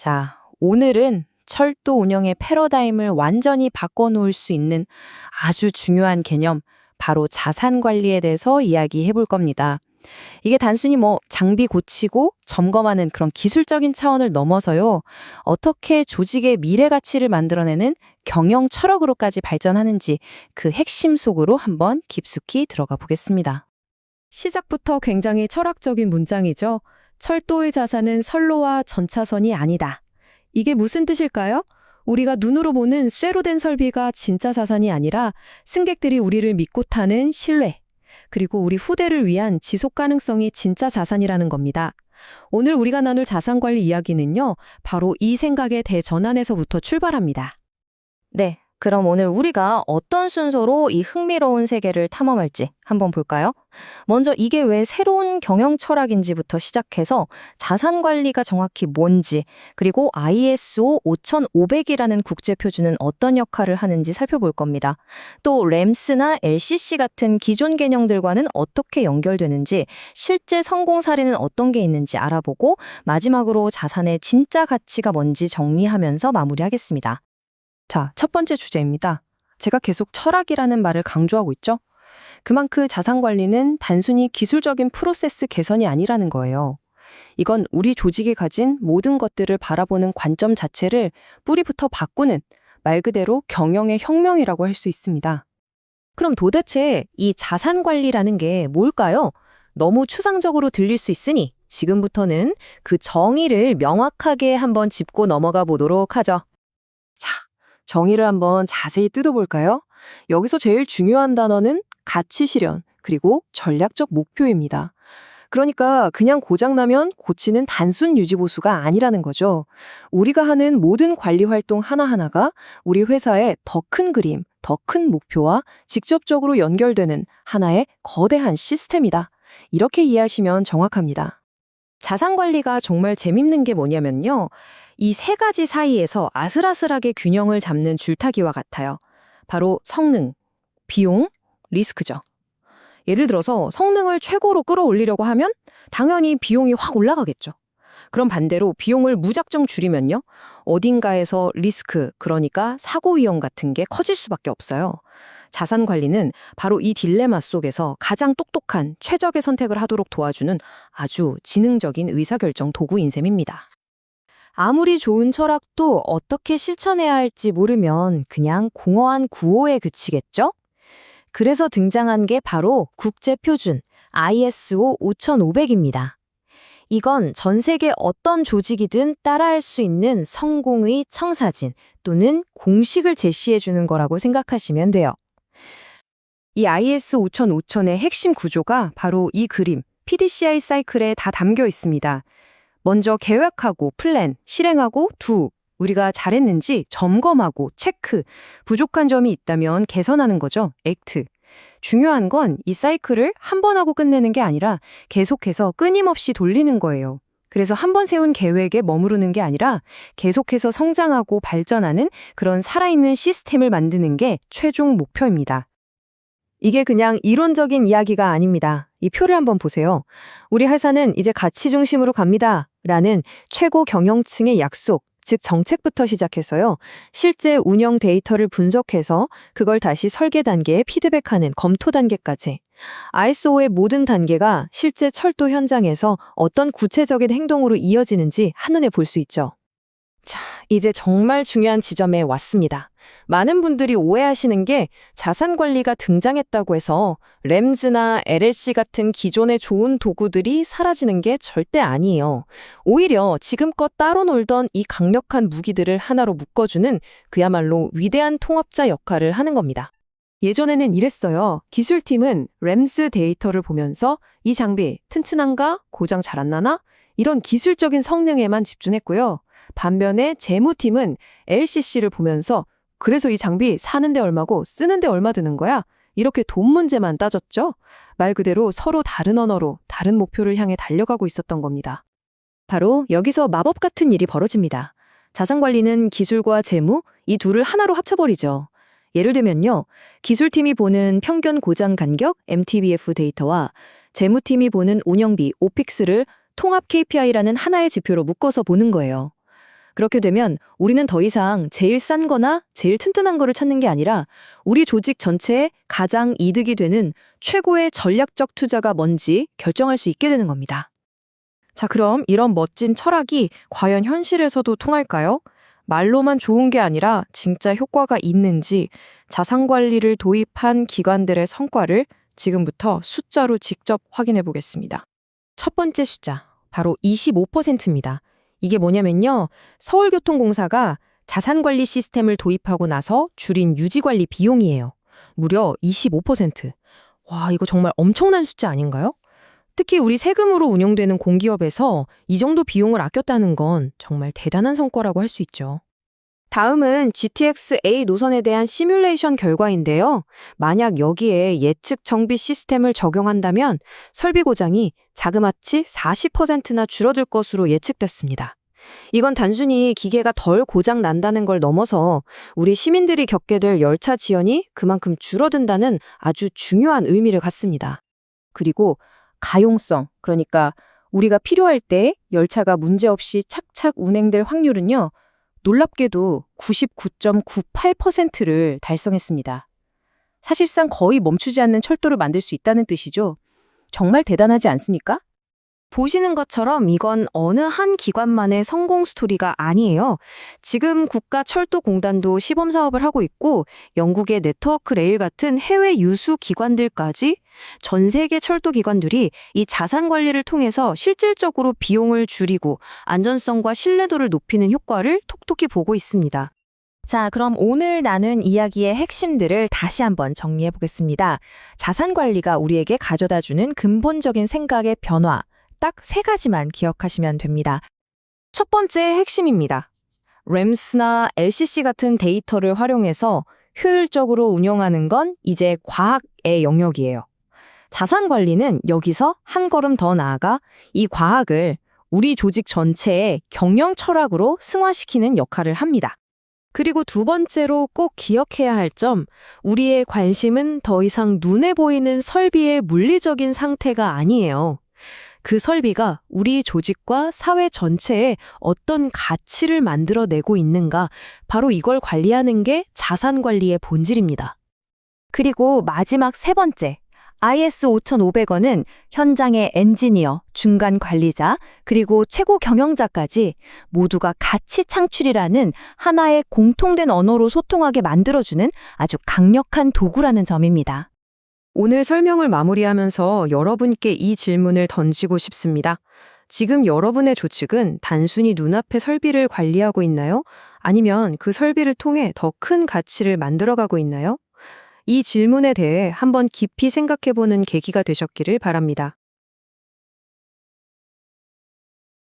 자, 오늘은 철도 운영의 패러다임을 완전히 바꿔놓을 수 있는 아주 중요한 개념, 바로 자산 관리에 대해서 이야기해 볼 겁니다. 이게 단순히 장비 고치고 점검하는 그런 기술적인 차원을 넘어서요. 어떻게 조직의 미래 가치를 만들어내는 경영 철학으로까지 발전하는지 그 핵심 속으로 한번 깊숙이 들어가 보겠습니다. 시작부터 굉장히 철학적인 문장이죠. 철도의 자산은 선로와 전차선이 아니다. 이게 무슨 뜻일까요? 우리가 눈으로 보는 쇠로 된 설비가 진짜 자산이 아니라 승객들이 우리를 믿고 타는 신뢰, 그리고 우리 후대를 위한 지속 가능성이 진짜 자산이라는 겁니다. 오늘 우리가 나눌 자산관리 이야기는요, 바로 이 생각의 대전환에서부터 출발합니다. 네, 그럼 오늘 우리가 어떤 순서로 이 흥미로운 세계를 탐험할지 한번 볼까요? 먼저 이게 왜 새로운 경영 철학인지부터 시작해서 자산 관리가 정확히 뭔지, 그리고 ISO 5500이라는 국제 표준은 어떤 역할을 하는지 살펴볼 겁니다. 또 램스나 LCC 같은 기존 개념들과는 어떻게 연결되는지, 실제 성공 사례는 어떤 게 있는지 알아보고 마지막으로 자산의 진짜 가치가 뭔지 정리하면서 마무리하겠습니다. 자, 첫 번째 주제입니다. 제가 계속 철학이라는 말을 강조하고 있죠? 그만큼 자산 관리는 단순히 기술적인 프로세스 개선이 아니라는 거예요. 이건 우리 조직이 가진 모든 것들을 바라보는 관점 자체를 뿌리부터 바꾸는 말 그대로 경영의 혁명이라고 할 수 있습니다. 그럼 도대체 이 자산 관리라는 게 뭘까요? 너무 추상적으로 들릴 수 있으니 지금부터는 그 정의를 명확하게 한번 짚고 넘어가 보도록 하죠. 자, 정의를 한번 자세히 뜯어볼까요? 여기서 제일 중요한 단어는 가치 실현, 그리고 전략적 목표입니다. 그러니까 그냥 고장나면 고치는 단순 유지보수가 아니라는 거죠. 우리가 하는 모든 관리 활동 하나하나가 우리 회사의 더 큰 그림, 더 큰 목표와 직접적으로 연결되는 하나의 거대한 시스템이다. 이렇게 이해하시면 정확합니다. 자산 관리가 정말 재밌는 게 뭐냐면요. 이 세 가지 사이에서 아슬아슬하게 균형을 잡는 줄타기와 같아요. 바로 성능, 비용, 리스크죠. 예를 들어서 성능을 최고로 끌어올리려고 하면 당연히 비용이 확 올라가겠죠. 그럼 반대로 비용을 무작정 줄이면요. 어딘가에서 리스크, 그러니까 사고 위험 같은 게 커질 수밖에 없어요. 자산 관리는 바로 이 딜레마 속에서 가장 똑똑한 최적의 선택을 하도록 도와주는 아주 지능적인 의사결정 도구인 셈입니다. 아무리 좋은 철학도 어떻게 실천해야 할지 모르면 그냥 공허한 구호에 그치겠죠? 그래서 등장한 게 바로 국제표준 ISO 5500입니다. 이건 전 세계 어떤 조직이든 따라할 수 있는 성공의 청사진 또는 공식을 제시해 주는 거라고 생각하시면 돼요. 이 IS 5000의 핵심 구조가 바로 이 그림, PDCI 사이클에 다 담겨 있습니다. 먼저 계획하고 플랜, 실행하고 우리가 잘했는지 점검하고 체크, 부족한 점이 있다면 개선하는 거죠, 액트. 중요한 건 이 사이클을 한 번 하고 끝내는 게 아니라 계속해서 끊임없이 돌리는 거예요. 그래서 한 번 세운 계획에 머무르는 게 아니라 계속해서 성장하고 발전하는 그런 살아있는 시스템을 만드는 게 최종 목표입니다. 이게 그냥 이론적인 이야기가 아닙니다. 이 표를 한번 보세요. 우리 회사는 이제 가치 중심으로 갑니다. 라는 최고 경영층의 약속, 즉 정책부터 시작해서요. 실제 운영 데이터를 분석해서 그걸 다시 설계 단계에 피드백하는 검토 단계까지. ISO의 모든 단계가 실제 철도 현장에서 어떤 구체적인 행동으로 이어지는지 한눈에 볼 수 있죠. 자, 이제 정말 중요한 지점에 왔습니다. 많은 분들이 오해하시는 게 자산 관리가 등장했다고 해서 램즈나 LLC 같은 기존의 좋은 도구들이 사라지는 게 절대 아니에요. 오히려 지금껏 따로 놀던 이 강력한 무기들을 하나로 묶어주는 그야말로 위대한 통합자 역할을 하는 겁니다. 예전에는 이랬어요. 기술팀은 램스 데이터를 보면서 이 장비 튼튼한가? 고장 잘 안 나나? 이런 기술적인 성능에만 집중했고요. 반면에 재무팀은 LCC를 보면서 그래서 이 장비 사는데 얼마고 쓰는데 얼마 드는 거야? 이렇게 돈 문제만 따졌죠? 말 그대로 서로 다른 언어로 다른 목표를 향해 달려가고 있었던 겁니다. 바로 여기서 마법 같은 일이 벌어집니다. 자산 관리는 기술과 재무, 이 둘을 하나로 합쳐버리죠. 예를 들면요. 기술팀이 보는 평균 고장 간격, MTBF 데이터와 재무팀이 보는 운영비, OPEX를 통합 KPI라는 하나의 지표로 묶어서 보는 거예요. 그렇게 되면 우리는 더 이상 제일 싼 거나 제일 튼튼한 거를 찾는 게 아니라 우리 조직 전체에 가장 이득이 되는 최고의 전략적 투자가 뭔지 결정할 수 있게 되는 겁니다. 자, 그럼 이런 멋진 철학이 과연 현실에서도 통할까요? 말로만 좋은 게 아니라 진짜 효과가 있는지 자산 관리를 도입한 기관들의 성과를 지금부터 숫자로 직접 확인해 보겠습니다. 첫 번째 숫자, 바로 25%입니다. 이게 뭐냐면요. 서울교통공사가 자산관리 시스템을 도입하고 나서 줄인 유지관리 비용이에요. 무려 25%. 와, 이거 정말 엄청난 숫자 아닌가요? 특히 우리 세금으로 운영되는 공기업에서 이 정도 비용을 아꼈다는 건 정말 대단한 성과라고 할 수 있죠. 다음은 GTX-A 노선에 대한 시뮬레이션 결과인데요. 만약 여기에 예측 정비 시스템을 적용한다면 설비 고장이 자그마치 40%나 줄어들 것으로 예측됐습니다. 이건 단순히 기계가 덜 고장 난다는 걸 넘어서 우리 시민들이 겪게 될 열차 지연이 그만큼 줄어든다는 아주 중요한 의미를 갖습니다. 그리고 가용성, 그러니까 우리가 필요할 때 열차가 문제없이 착착 운행될 확률은요. 놀랍게도 99.98%를 달성했습니다. 사실상 거의 멈추지 않는 철도를 만들 수 있다는 뜻이죠. 정말 대단하지 않습니까? 보시는 것처럼 이건 어느 한 기관만의 성공 스토리가 아니에요. 지금 국가철도공단도 시범 사업을 하고 있고 영국의 네트워크 레일 같은 해외 유수 기관들까지 전 세계 철도 기관들이 이 자산 관리를 통해서 실질적으로 비용을 줄이고 안전성과 신뢰도를 높이는 효과를 톡톡히 보고 있습니다. 자, 그럼 오늘 나눈 이야기의 핵심들을 다시 한번 정리해 보겠습니다. 자산 관리가 우리에게 가져다주는 근본적인 생각의 변화. 딱 3가지만 기억하시면 됩니다. 첫 번째 핵심입니다. 램스나 LCC 같은 데이터를 활용해서 효율적으로 운영하는 건 이제 과학의 영역이에요. 자산 관리는 여기서 한 걸음 더 나아가 이 과학을 우리 조직 전체의 경영 철학으로 승화시키는 역할을 합니다. 그리고 두 번째로 꼭 기억해야 할 점, 우리의 관심은 더 이상 눈에 보이는 설비의 물리적인 상태가 아니에요. 그 설비가 우리 조직과 사회 전체에 어떤 가치를 만들어내고 있는가, 바로 이걸 관리하는 게 자산 관리의 본질입니다. 그리고 마지막 3번째, IS 5500원은 현장의 엔지니어, 중간 관리자, 그리고 최고 경영자까지 모두가 가치 창출이라는 하나의 공통된 언어로 소통하게 만들어주는 아주 강력한 도구라는 점입니다. 오늘 설명을 마무리하면서 여러분께 이 질문을 던지고 싶습니다. 지금 여러분의 조직은 단순히 눈앞의 설비를 관리하고 있나요? 아니면 그 설비를 통해 더 큰 가치를 만들어가고 있나요? 이 질문에 대해 한번 깊이 생각해보는 계기가 되셨기를 바랍니다.